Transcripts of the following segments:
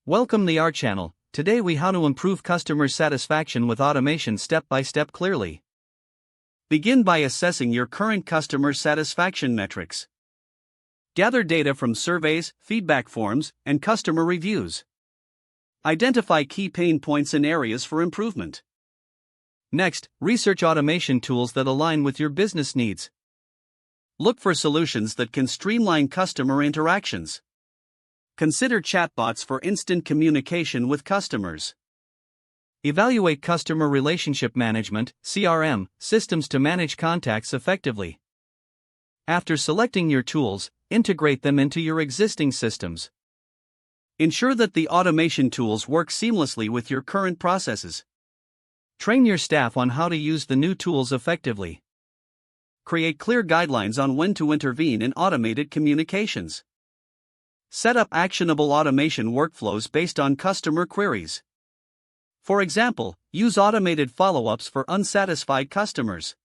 Welcome to our channel. Today we how to improve customer satisfaction with automation step by step clearly. Begin by assessing your current customer satisfaction metrics. Gather data from surveys, feedback forms, and customer reviews. Identify key pain points and areas for improvement. Next, research automation tools that align with your business needs. Look for solutions that can streamline customer interactions. Consider chatbots for instant communication with customers. Evaluate customer relationship management (CRM) systems to manage contacts effectively. After selecting your tools, integrate them into your existing systems. Ensure that the automation tools work seamlessly with your current processes. Train your staff on how to use the new tools effectively. Create clear guidelines on when to intervene in automated communications. Set up actionable automation workflows based on customer queries. For example, use automated follow-ups for unsatisfied customers.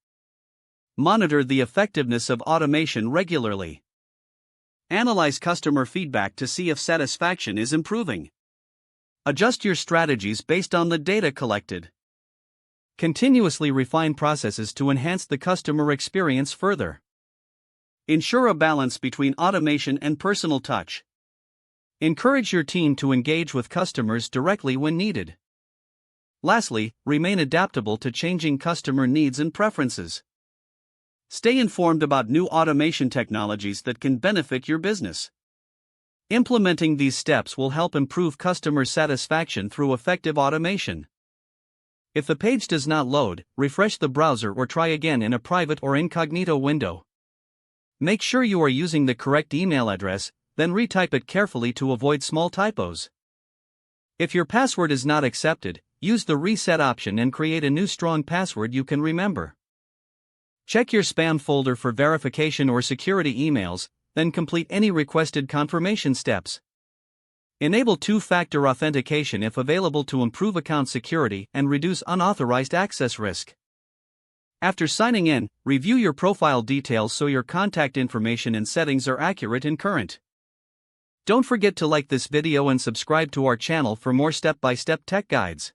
Monitor the effectiveness of automation regularly. Analyze customer feedback to see if satisfaction is improving. Adjust your strategies based on the data collected. Continuously refine processes to enhance the customer experience further. Ensure a balance between automation and personal touch. Encourage your team to engage with customers directly when needed. Lastly, remain adaptable to changing customer needs and preferences. Stay informed about new automation technologies that can benefit your business. Implementing these steps will help improve customer satisfaction through effective automation. If the page does not load, refresh the browser or try again in a private or incognito window. Make sure you are using the correct email address, then retype it carefully to avoid small typos. If your password is not accepted, use the reset option and create a new strong password you can remember. Check your spam folder for verification or security emails, then complete any requested confirmation steps. Enable two-factor authentication if available to improve account security and reduce unauthorized access risk. After signing in, review your profile details so your contact information and settings are accurate and current. Don't forget to like this video and subscribe to our channel for more step-by-step tech guides.